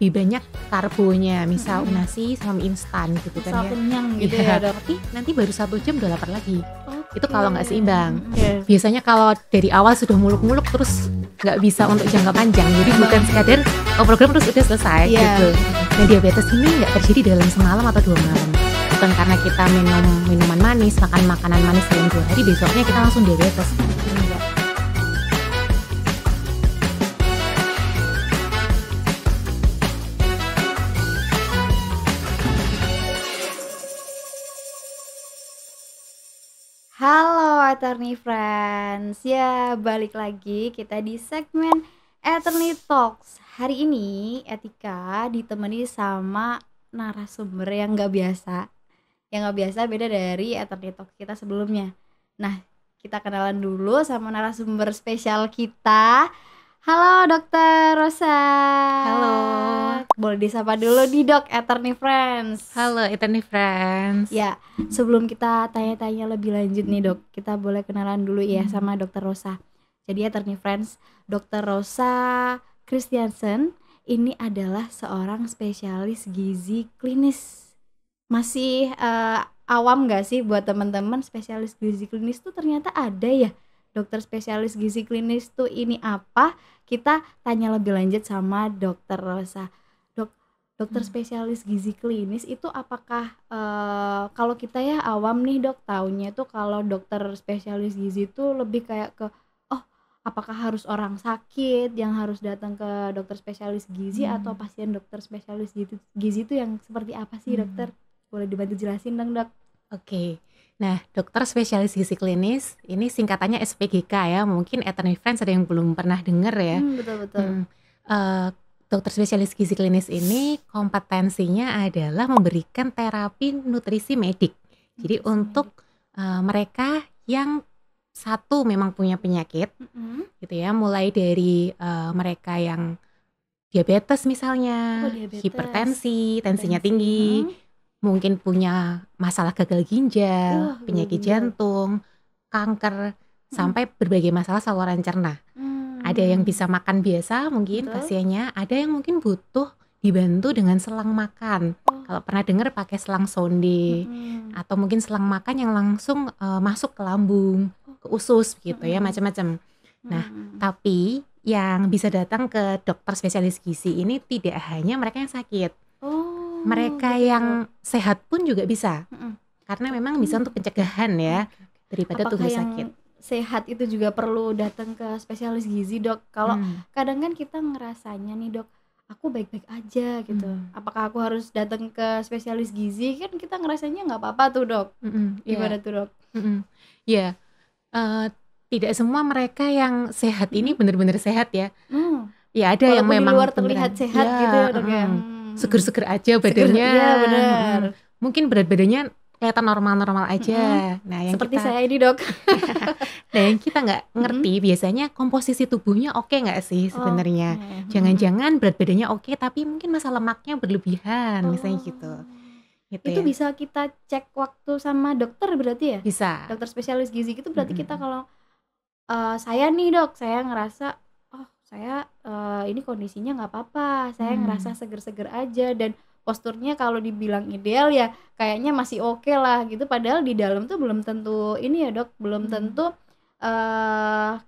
lebih banyak karbonya, misal nasi sama mie instan gitu kan Asal ya. kenyang gitu Iya, ya dok. tapi nanti baru 1 jam udah lapar lagi. Itu Oke. kalau nggak seimbang. Iya. Biasanya kalau dari awal sudah muluk-muluk terus nggak bisa untuk jangka panjang. Jadi bukan sekadar program terus udah selesai Iya. gitu. Nah diabetes ini nggak terjadi dalam semalam atau 2 malam. Bukan karena kita minum minuman manis, makan makanan manis dalam 2 hari, besoknya kita langsung diabetes. Enggak. Halo Attorney Friends, ya balik lagi kita di segmen Attorney Talks. Hari ini Etika ditemani sama narasumber yang nggak biasa. Yang nggak biasa beda dari Attorney Talks kita sebelumnya. Nah, kita kenalan dulu sama narasumber spesial kita. Halo Dokter Rosa. Halo. Boleh disapa dulu nih Dok, Attorney Friends. Halo Attorney Friends. Ya, sebelum kita tanya-tanya lebih lanjut nih dok, kita boleh kenalan dulu ya sama Dokter Rosa. Jadi Attorney Friends, Dokter Rosa Christiansen ini adalah seorang spesialis gizi klinis. Masih awam gak sih buat teman-teman spesialis gizi klinis tuh ternyata ada ya? Dokter spesialis gizi klinis tuh ini apa? Kita tanya lebih lanjut sama Dokter Rosa. Dokter spesialis gizi klinis itu apakah kalau kita ya awam nih dok, taunya tuh kalau dokter spesialis gizi itu lebih kayak ke apakah harus orang sakit yang harus datang ke dokter spesialis gizi atau pasien dokter spesialis gizi itu yang seperti apa sih dokter? Boleh dibantu jelasin dong dok? Oke. Nah, dokter spesialis gizi klinis ini singkatannya SPGK ya. Mungkin Attorney Friends ada yang belum pernah dengar ya. Betul. Dokter spesialis gizi klinis ini kompetensinya adalah memberikan terapi nutrisi medik. Jadi untuk mereka yang satu memang punya penyakit, gitu ya, mulai dari mereka yang diabetes misalnya, hipertensi, tensinya tinggi, mungkin punya masalah gagal ginjal, penyakit jantung, kanker, sampai berbagai masalah saluran cerna. Ada yang bisa makan biasa mungkin pasiennya, ada yang mungkin butuh dibantu dengan selang makan. Kalau pernah dengar pakai selang sonde, atau mungkin selang makan yang langsung masuk ke lambung, ke usus gitu ya, macam-macam. Nah, tapi yang bisa datang ke dokter spesialis gizi ini tidak hanya mereka yang sakit. Mereka yang sehat pun juga bisa. Karena memang bisa untuk pencegahan ya, daripada tumbuh sakit. Sehat itu juga perlu datang ke spesialis gizi dok. Kalau kadang kan kita ngerasanya nih dok, aku baik-baik aja gitu. Apakah aku harus datang ke spesialis gizi? Kan kita ngerasanya nggak apa-apa tuh dok. Gimana tuh dok? Ya, tidak semua mereka yang sehat ini benar-benar sehat ya. Ya ada yang memang di luar terlihat sehat gitu ya dok ya. Seger-seger aja badannya. Iya benar. Mungkin berat badannya kelihatan normal-normal aja. Nah, yang seperti saya ini dok. Nah, yang kita nggak ngerti biasanya komposisi tubuhnya oke nggak sih sebenarnya. Jangan-jangan berat badannya oke, tapi mungkin masa lemaknya berlebihan, misalnya gitu. Itu ya? Bisa kita cek waktu sama dokter berarti ya? Bisa. Dokter spesialis gizi itu berarti kita kalau saya nih dok, saya ngerasa saya ini kondisinya nggak apa-apa, saya ngerasa seger-seger aja dan posturnya kalau dibilang ideal ya kayaknya masih oke lah gitu, padahal di dalam tuh belum tentu ini ya dok, belum tentu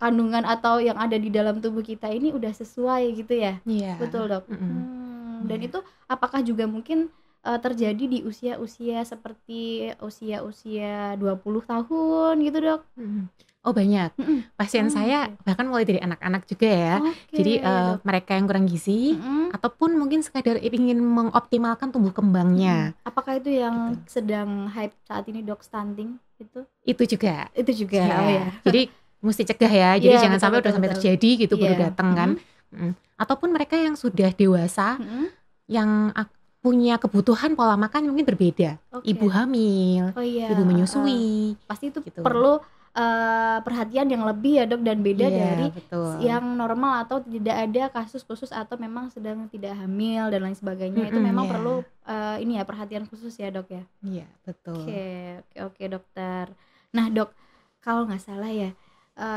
kandungan atau yang ada di dalam tubuh kita ini udah sesuai gitu ya. Betul dok. Dan itu apakah juga mungkin terjadi di usia-usia seperti usia-usia 20 tahun gitu dok? Oh banyak, pasien saya bahkan mulai dari anak-anak juga ya. Jadi mereka yang kurang gizi ataupun mungkin sekadar ingin mengoptimalkan tumbuh kembangnya. Apakah itu yang sedang hype saat ini dok, stunting itu? Itu juga. Ya. Jadi mesti cegah ya. Jadi jangan sampai udah sampai terjadi gitu baru datang kan. Ataupun mereka yang sudah dewasa yang punya kebutuhan pola makan mungkin berbeda. Ibu hamil, ibu menyusui. Pasti itu gitu. Perlu perhatian yang lebih ya dok, dan beda dari yang normal atau tidak ada kasus khusus atau memang sedang tidak hamil dan lain sebagainya. Itu memang perlu ini ya perhatian khusus ya dok ya. Iya betul. Oke dokter. Nah dok, kalau nggak salah ya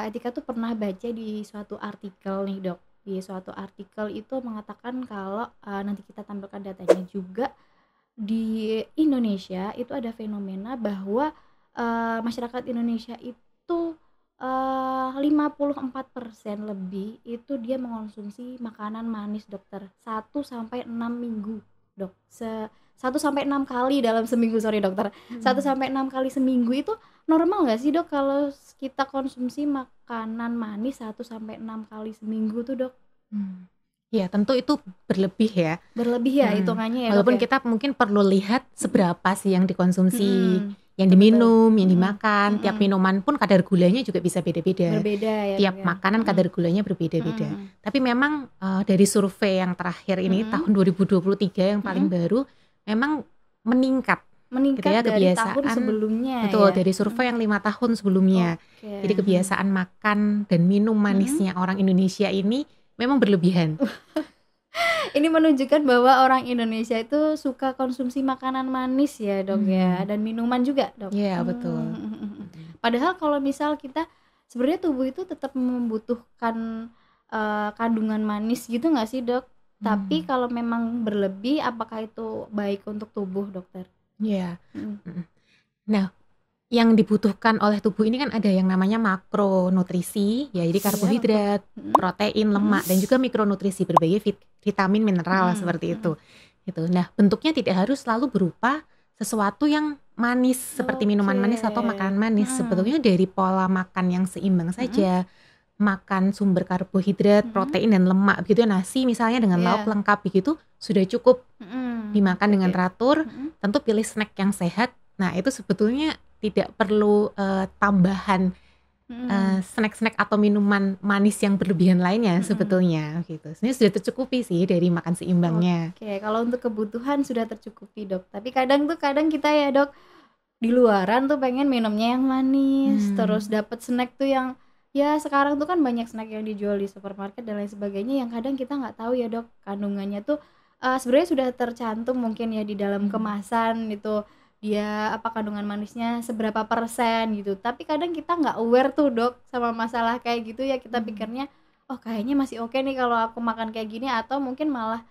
Etika tuh pernah baca di suatu artikel nih dok, di suatu artikel itu mengatakan kalau nanti kita tampilkan datanya juga, di Indonesia itu ada fenomena bahwa masyarakat Indonesia itu 54% lebih itu dia mengonsumsi makanan manis dokter 1 sampai 6 minggu dok. 1 sampai 6 kali dalam seminggu, sorry dokter. 1 sampai 6 kali seminggu itu normal nggak sih dok kalau kita konsumsi makanan manis 1 sampai 6 kali seminggu tuh dok? Ya tentu itu berlebih ya. Berlebih ya hitungannya ya dok Walaupun ya? kita mungkin perlu lihat seberapa sih yang dikonsumsi, yang Betul. diminum, yang dimakan. Tiap minuman pun kadar gulanya juga bisa beda-beda. Berbeda ya Tiap dok ya? makanan kadar gulanya berbeda-beda. Tapi memang dari survei yang terakhir ini tahun 2023 yang paling baru, memang meningkat gitu ya dari kebiasaan. tahun sebelumnya Betul, ya? dari survei yang 5 tahun sebelumnya. Oke. Jadi kebiasaan makan dan minum manisnya orang Indonesia ini memang berlebihan. Ini menunjukkan bahwa orang Indonesia itu suka konsumsi makanan manis ya dok ya, dan minuman juga dok. Iya betul. Padahal kalau misal kita sebenarnya tubuh itu tetap membutuhkan kandungan manis gitu nggak sih dok? Tapi kalau memang berlebih, apakah itu baik untuk tubuh dokter? Iya. Nah, yang dibutuhkan oleh tubuh ini kan ada yang namanya makronutrisi, ya jadi karbohidrat, protein, lemak, dan juga mikronutrisi berbagai vitamin, mineral seperti itu. Gitu. Nah, bentuknya tidak harus selalu berupa sesuatu yang manis seperti minuman manis atau makanan manis. Sebetulnya dari pola makan yang seimbang saja, makan sumber karbohidrat, protein dan lemak begitu, nasi misalnya dengan lauk lengkap begitu sudah cukup dimakan dengan teratur. Tentu pilih snack yang sehat. Nah, itu sebetulnya tidak perlu tambahan snack-snack atau minuman manis yang berlebihan lainnya sebetulnya gitu. Sebenarnya sudah tercukupi sih dari makan seimbangnya. Oke, kalau untuk kebutuhan sudah tercukupi dok. Tapi kadang kita ya dok di luaran tuh pengen minumnya yang manis, terus dapat snack tuh yang ya sekarang tuh kan banyak snack yang dijual di supermarket dan lain sebagainya yang kadang kita nggak tahu ya dok kandungannya tuh sebenarnya sudah tercantum mungkin ya di dalam kemasan itu. Dia apa kandungan manisnya seberapa persen gitu, tapi kadang kita nggak aware tuh dok sama masalah kayak gitu ya. Kita pikirnya oh kayaknya masih oke nih kalau aku makan kayak gini, atau mungkin malah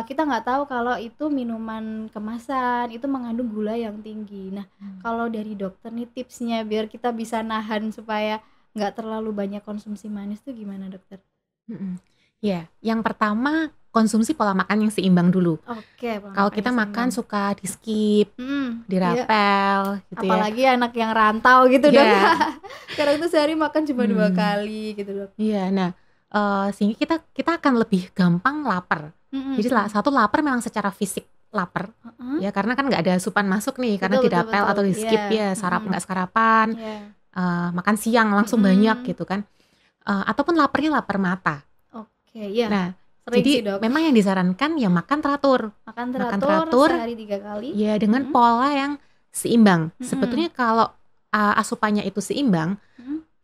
kita nggak tahu kalau itu minuman kemasan itu mengandung gula yang tinggi. Nah kalau dari dokter nih tipsnya biar kita bisa nahan supaya nggak terlalu banyak konsumsi manis tuh gimana dokter? Ya, yang pertama konsumsi pola makan yang seimbang dulu. Oke, kalau kita makan suka di skip, dirapel gitu ya. Apalagi anak yang rantau gitu dok. Sekarang tuh sehari makan cuma 2 kali gitu dok. Iya, nah sehingga kita akan lebih gampang lapar. Jadi satu lapar memang secara fisik lapar ya, karena kan nggak ada asupan masuk nih, karena dirapel atau di skip ya, nggak sarapan, makan siang langsung banyak gitu kan, ataupun laparnya lapar mata. Nah jadi memang yang disarankan ya makan teratur sehari 3 kali ya, dengan pola yang seimbang. Sebetulnya kalau asupannya itu seimbang,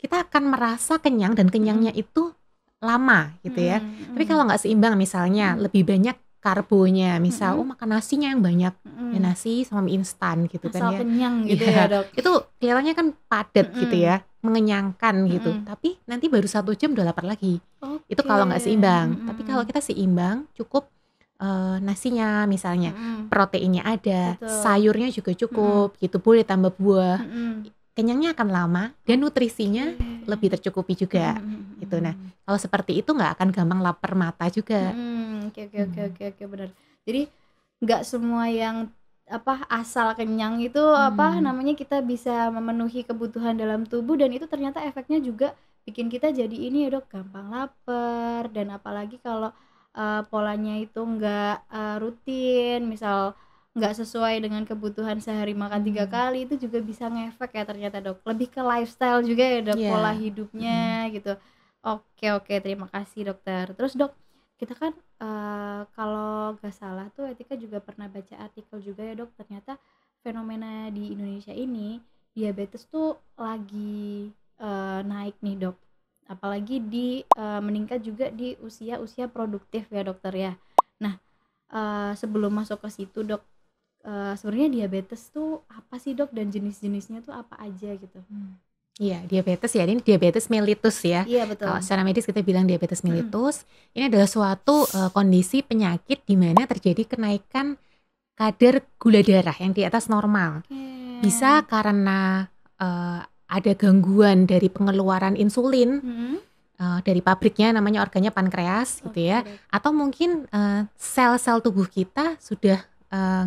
kita akan merasa kenyang dan kenyangnya itu lama gitu ya. Tapi kalau nggak seimbang, misalnya lebih banyak karbonya, misal makan nasinya yang banyak, ya nasi sama mie instan gitu asal kan ya, kenyang gitu ya dok. itu kelihatannya kan padat gitu ya, mengenyangkan gitu, tapi nanti baru 1 jam udah lapar lagi. Itu kalau nggak seimbang. Tapi kalau kita seimbang, cukup nasinya misalnya, proteinnya ada, sayurnya juga cukup gitu, boleh tambah buah, kenyangnya akan lama dan nutrisinya lebih tercukupi juga gitu. Nah kalau seperti itu nggak akan gampang lapar mata juga. Oke, benar. Jadi nggak semua yang asal kenyang itu kita bisa memenuhi kebutuhan dalam tubuh, dan itu ternyata efeknya juga bikin kita jadi ini ya dok, gampang lapar. Dan apalagi kalau polanya itu nggak rutin, misal nggak sesuai dengan kebutuhan sehari makan 3 kali, itu juga bisa ngefek ya ternyata dok. Lebih ke lifestyle juga ya dok, pola hidupnya gitu. Oke, terima kasih dokter. Terus dok, kita kan kalau nggak salah tuh Etika juga pernah baca artikel juga ya dok, ternyata fenomena di Indonesia ini diabetes tuh lagi naik nih dok, apalagi meningkat juga di usia produktif ya dokter ya. Nah sebelum masuk ke situ dok, sebenarnya diabetes tuh apa sih dok, dan jenis-jenisnya tuh apa aja gitu? Iya, diabetes ya, ini diabetes mellitus ya. Iya betul. Kalau secara medis kita bilang diabetes mellitus. Ini adalah suatu kondisi penyakit di mana terjadi kenaikan kadar gula darah yang di atas normal. Bisa karena ada gangguan dari pengeluaran insulin dari pabriknya, namanya organnya pankreas gitu ya. Atau mungkin sel-sel tubuh kita sudah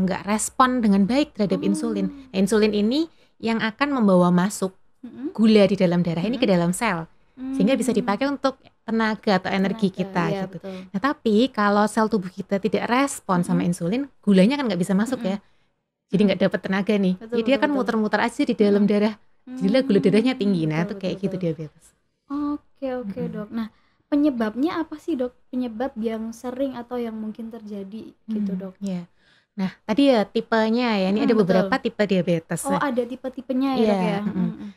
nggak respon dengan baik terhadap insulin. Nah, insulin ini yang akan membawa masuk gula di dalam darah ini ke dalam sel, sehingga bisa dipakai untuk tenaga atau energi kita iya, gitu. betul. Nah, tapi kalau sel tubuh kita tidak respon sama insulin, gulanya kan nggak bisa masuk ya, jadi nggak dapat tenaga nih. Betul, Jadi dia betul, kan betul. muter-muter aja di dalam darah, jadilah gula darahnya tinggi. Nah, Betul, itu kayak betul, gitu betul. diabetes. Oke dok. Nah, penyebabnya apa sih dok? Penyebab yang sering atau yang mungkin terjadi gitu dok? Ya. Nah, tadi ya tipenya ya, ini ada Betul. beberapa tipe diabetes. Oh, Nah, ada tipe-tipenya ya dok ya?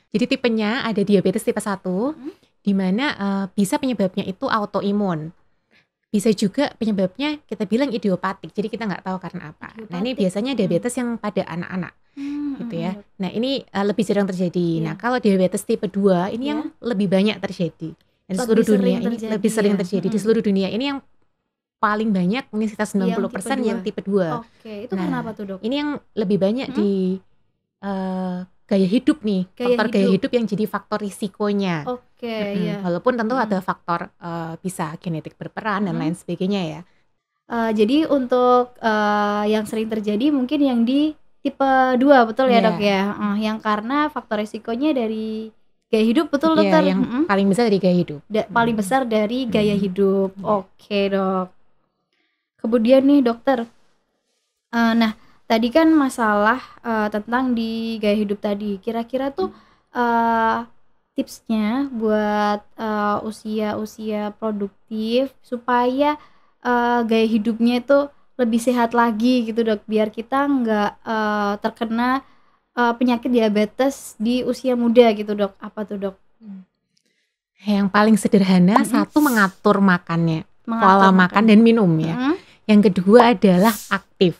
jadi tipenya ada diabetes tipe 1, di mana bisa penyebabnya itu autoimun. Bisa juga penyebabnya kita bilang idiopatik, jadi kita nggak tahu karena apa. Nah, ini Idiopatik. biasanya diabetes yang pada anak-anak gitu ya. Dok. Nah, ini lebih jarang terjadi. Iya. Nah, kalau diabetes tipe 2 ini yang lebih banyak terjadi. Dan di seluruh dunia ini lebih sering terjadi di seluruh dunia. Ini yang paling banyak, mungkin sekitar 90% yang tipe 2. Oke, itu kenapa tuh dok? Ini yang lebih banyak di gaya hidup nih, faktor gaya hidup yang jadi faktor risikonya. Oke, ya. Walaupun tentu ada faktor bisa genetik berperan dan lain sebagainya ya. Jadi untuk yang sering terjadi mungkin yang di tipe 2, betul ya dok ya? Yang karena faktor risikonya dari gaya hidup, betul dokter? Yang paling besar dari gaya hidup. Paling besar dari gaya hidup. Oke dok. Kemudian nih dokter, nah tadi kan masalah tentang di gaya hidup tadi. Kira-kira tuh tipsnya buat usia produktif supaya gaya hidupnya itu lebih sehat lagi gitu dok, biar kita nggak terkena penyakit diabetes di usia muda gitu dok. Apa tuh dok? Yang paling sederhana, satu mengatur makannya, pola makan dan minum ya. Yang kedua adalah aktif.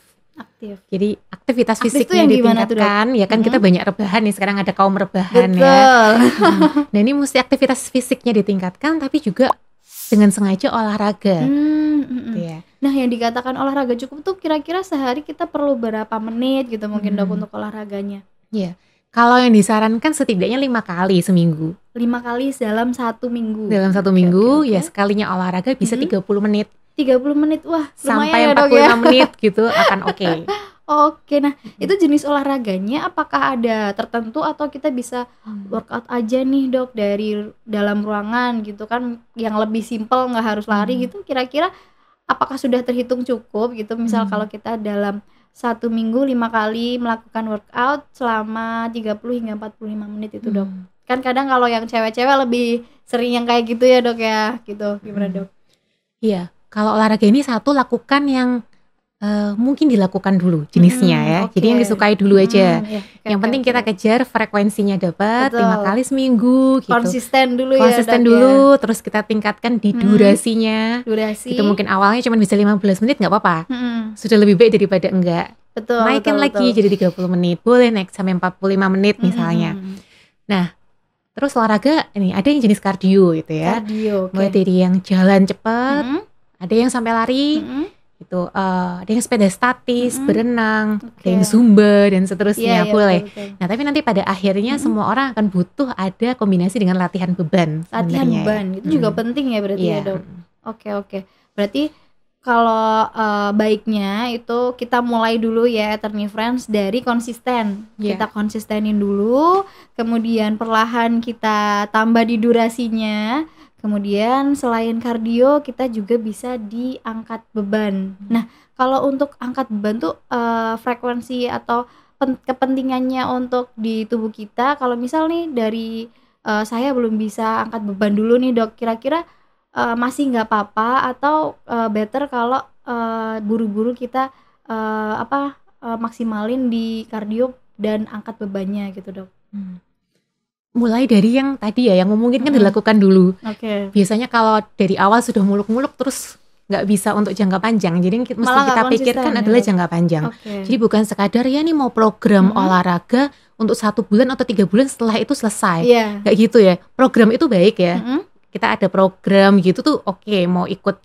Jadi aktivitas fisiknya ditingkatkan. Ya kan kita banyak rebahan nih, sekarang ada kaum rebahan. Betul. Ya. Nah, ini mesti aktivitas fisiknya ditingkatkan, tapi juga dengan sengaja olahraga. Ya. Nah, yang dikatakan olahraga cukup tuh kira-kira sehari kita perlu berapa menit gitu mungkin dok untuk olahraganya? Iya. Kalau yang disarankan setidaknya 5 kali seminggu. 5 kali dalam 1 minggu. Dalam 1 minggu, ya sekalinya olahraga bisa 30 menit. 30 menit, wah sampai lumayan 45 ya, menit gitu akan oke. Oke, nah itu jenis olahraganya apakah ada tertentu atau kita bisa workout aja nih dok dari dalam ruangan gitu kan, yang lebih simpel nggak harus lari gitu, kira-kira apakah sudah terhitung cukup gitu, misal kalau kita dalam 1 minggu 5 kali melakukan workout selama 30 hingga 45 menit itu dok. Kan kadang kalau yang cewek-cewek lebih sering yang kayak gitu ya dok ya, gitu gimana dok? Iya. Kalau olahraga ini satu lakukan yang mungkin dilakukan dulu jenisnya ya. Jadi yang disukai dulu aja. Yang penting kita kejar frekuensinya dapat 5 kali seminggu gitu. Konsisten dulu Konsisten dulu, terus kita tingkatkan di durasinya. Itu mungkin awalnya cuma bisa 15 menit nggak apa-apa. Sudah lebih baik daripada enggak. Naikkan lagi jadi 30 menit. Boleh naik sampai 45 menit misalnya. Nah, terus olahraga ini ada yang jenis kardio gitu ya. Mulai dari yang jalan cepat, ada yang sampai lari, gitu. Ada yang sepeda statis, berenang, ada yang zumba dan seterusnya, boleh. Betul. Nah, tapi nanti pada akhirnya semua orang akan butuh ada kombinasi dengan latihan beban. Latihan beban itu juga penting ya berarti ya dok. Oke. Berarti kalau baiknya itu kita mulai dulu ya Attorney Friends dari konsisten. Kita konsistenin dulu, kemudian perlahan kita tambah di durasinya. Kemudian selain kardio kita juga bisa diangkat beban. Nah, kalau untuk angkat beban tuh frekuensi atau kepentingannya untuk di tubuh kita, kalau misal nih dari saya belum bisa angkat beban dulu nih dok, kira-kira masih nggak apa-apa atau better kalau buru-buru kita maksimalin di kardio dan angkat bebannya gitu dok? Mulai dari yang tadi ya, yang memungkinkan dilakukan dulu. Oke. Biasanya kalau dari awal sudah muluk-muluk terus nggak bisa untuk jangka panjang. Jadi yang mesti Malah nggak kita konsisten pikirkan ya, adalah Dok? jangka panjang. Oke. Jadi bukan sekadar ya nih mau program Mm-mm. olahraga untuk 1 bulan atau 3 bulan setelah itu selesai. Iya. Kayak gitu ya. Program itu baik ya. Mm-mm. Kita ada program gitu tuh oke, mau ikut.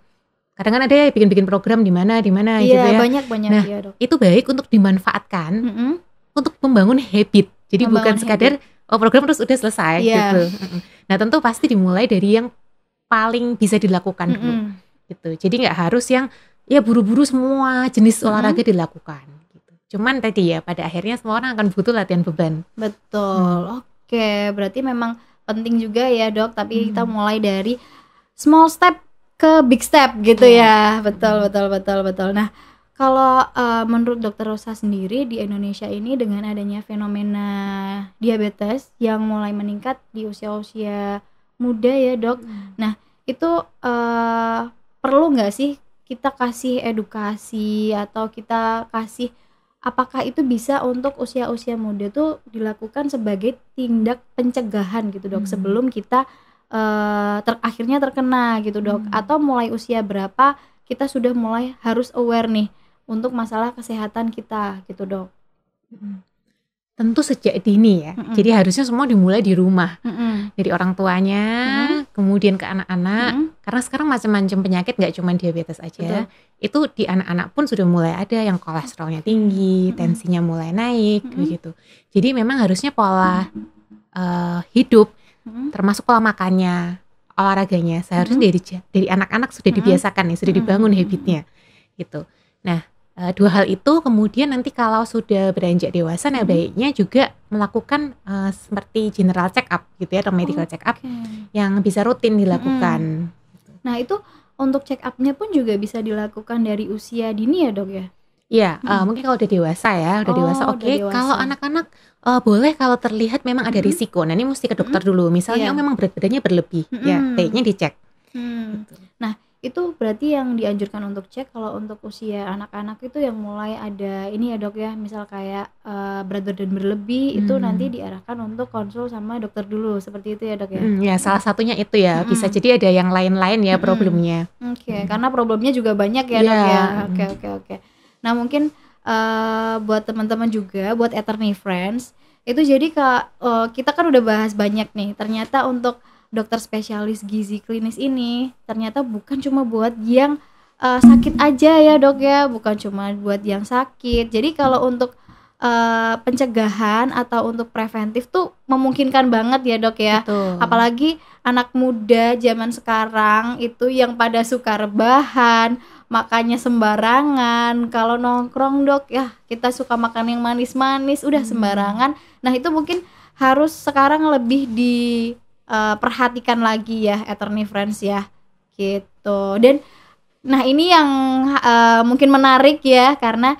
Kadang kan ada ya bikin program di mana gitu Iya, ya. banyak Nah, ya, Dok. itu baik untuk dimanfaatkan Mm-mm. untuk membangun habit. Jadi bukan Membangun sekadar program terus udah selesai Iya. gitu. Nah, tentu pasti dimulai dari yang paling bisa dilakukan dulu Mm-mm. gitu. Jadi nggak harus yang ya buru-buru semua jenis Mm-mm. olahraga dilakukan gitu. Cuman tadi ya pada akhirnya semua orang akan butuh latihan beban. Betul. Oke, berarti memang penting juga ya, Dok, tapi kita mulai dari small step ke big step gitu ya. Betul. Nah, kalau menurut Dokter Rosa sendiri di Indonesia ini dengan adanya fenomena diabetes yang mulai meningkat di usia-usia muda ya, Dok. Nah, itu perlu nggak sih kita kasih edukasi atau kita kasih apakah itu bisa untuk usia-usia muda tuh dilakukan sebagai tindak pencegahan gitu, Dok, sebelum kita akhirnya terkena gitu, Dok, atau mulai usia berapa kita sudah mulai harus aware nih untuk masalah kesehatan kita gitu, Dok? Tentu sejak dini ya. Jadi harusnya semua dimulai di rumah. Dari orang tuanya, kemudian ke anak-anak. Karena sekarang macam-macam penyakit, nggak cuma diabetes aja. Betul. Itu di anak-anak pun sudah mulai ada yang kolesterolnya tinggi, tensinya mulai naik, begitu. Jadi memang harusnya pola hidup, termasuk pola makannya, olahraganya, seharusnya dari anak-anak sudah dibiasakan nih, sudah dibangun habitnya, gitu. Nah, 2 hal itu kemudian nanti kalau sudah beranjak dewasa, nah baiknya juga melakukan seperti general check up gitu ya, atau medical check up yang bisa rutin dilakukan. Nah, itu untuk check up-nya pun juga bisa dilakukan dari usia dini ya, Dok ya? Iya, mungkin kalau udah dewasa ya, udah dewasa Oh, oke. udah dewasa. Kalau anak-anak boleh kalau terlihat memang ada risiko. Nah, ini mesti ke dokter dulu. Misalnya Iya. memang berat badannya berlebih, ya baiknya dicek. Nah, itu berarti yang dianjurkan untuk cek kalau untuk usia anak-anak itu yang mulai ada ini ya, Dok ya, misal kayak berat badan berlebih itu nanti diarahkan untuk konsul sama dokter dulu, seperti itu ya, Dok ya? Ya salah satunya itu ya, bisa jadi ada yang lain-lain ya problemnya. Oke, karena problemnya juga banyak ya, Dok ya. Oke. Nah, mungkin buat teman-teman juga, buat Attorney Friends, itu jadi kita kan udah bahas banyak nih. Ternyata untuk dokter spesialis gizi klinis ini ternyata bukan cuma buat yang sakit aja ya, Dok ya, bukan cuma buat yang sakit. Jadi kalau untuk pencegahan atau untuk preventif tuh memungkinkan banget ya, Dok ya. Betul. Apalagi anak muda zaman sekarang itu yang pada suka rebahan, makannya sembarangan. Kalau nongkrong, Dok, ya kita suka makan yang manis-manis, udah sembarangan. Nah, itu mungkin harus sekarang lebih perhatikan lagi ya, Attorney Friends ya, gitu. Dan nah ini yang mungkin menarik ya, karena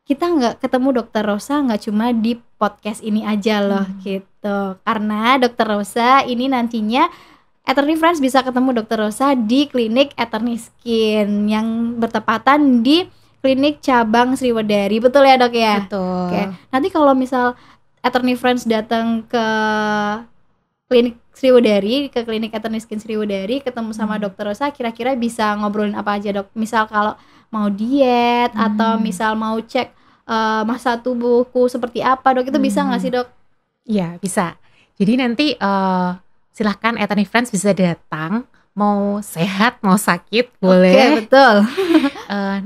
kita nggak ketemu Dokter Rosa nggak cuma di podcast ini aja loh, gitu. Karena Dokter Rosa ini nantinya Attorney Friends bisa ketemu Dokter Rosa di klinik Attorney Skin yang bertepatan di klinik cabang Sriwedari, betul ya, Dok ya? Betul. Oke. Nanti kalau misal Attorney Friends datang ke klinik Sriwedari, ke klinik Attorney Skin Sriwedari, ketemu sama Dokter Rosa, kira-kira bisa ngobrolin apa aja, Dok? Misal kalau mau diet atau misal mau cek masa tubuhku seperti apa, Dok, itu bisa nggak sih, Dok? Iya, bisa. Jadi nanti silahkan Attorney Friends bisa datang, mau sehat, mau sakit, boleh. Oke, betul.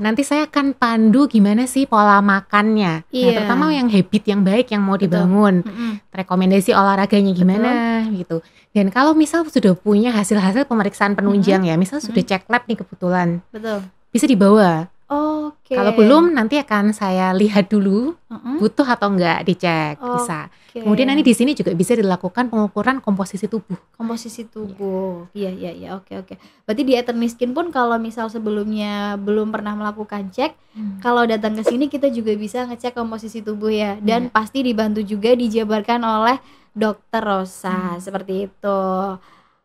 Nanti saya akan pandu gimana sih pola makannya. Nah, Iya. terutama yang habit yang baik yang mau dibangun. Rekomendasi olahraganya gimana gitu. Dan kalau misal sudah punya hasil-hasil pemeriksaan penunjang ya, misal sudah cek lab nih kebetulan, Betul. bisa dibawa. Oke. Kalau belum nanti akan saya lihat dulu butuh atau enggak dicek, bisa. Oke. Kemudian nanti di sini juga bisa dilakukan pengukuran komposisi tubuh. Komposisi tubuh. Iya. Oke. Berarti di Attorney Skin pun kalau misal sebelumnya belum pernah melakukan cek, kalau datang ke sini kita juga bisa ngecek komposisi tubuh ya. Dan pasti dibantu juga dijabarkan oleh Dokter Rosa, seperti itu.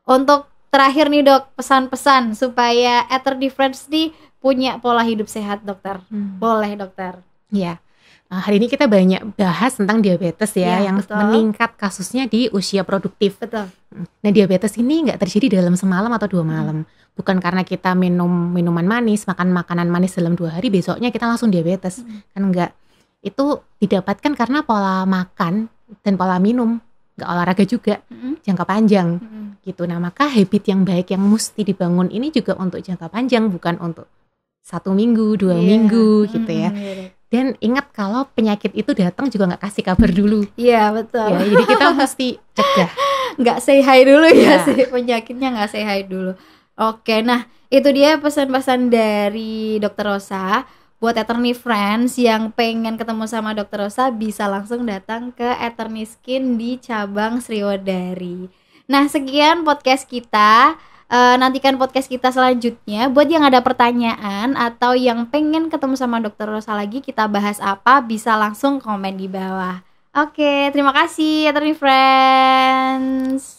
Untuk terakhir nih, Dok, pesan-pesan supaya Attorney Friends nih punya pola hidup sehat, Dokter. Boleh, Dokter. Iya. Hari ini kita banyak bahas tentang diabetes ya, Iya, yang betul. meningkat kasusnya di usia produktif. Betul. Nah, diabetes ini nggak terjadi dalam semalam atau 2 malam. Bukan karena kita minum minuman manis, makan makanan manis dalam 2 hari, besoknya kita langsung diabetes. Kan enggak. Itu didapatkan karena pola makan dan pola minum, nggak olahraga juga, jangka panjang gitu. Nah, maka habit yang baik yang mesti dibangun ini juga untuk jangka panjang, bukan untuk 1 minggu, 2 minggu gitu ya. Dan ingat kalau penyakit itu datang juga nggak kasih kabar dulu. Iya, betul. Ya, jadi kita mesti cegah. Nggak say hi dulu Iya. ya sih, penyakitnya nggak say hi dulu. Oke, nah itu dia pesan-pesan dari Dr. Rosa. Buat Attorney Friends yang pengen ketemu sama Dr. Rosa bisa langsung datang ke Attorney Skin di cabang Sriwedari. Nah, sekian podcast kita. Nantikan podcast kita selanjutnya. Buat yang ada pertanyaan atau yang pengen ketemu sama Dr. Rosa lagi, kita bahas apa, bisa langsung komen di bawah. Oke, terima kasih Attorney Friends.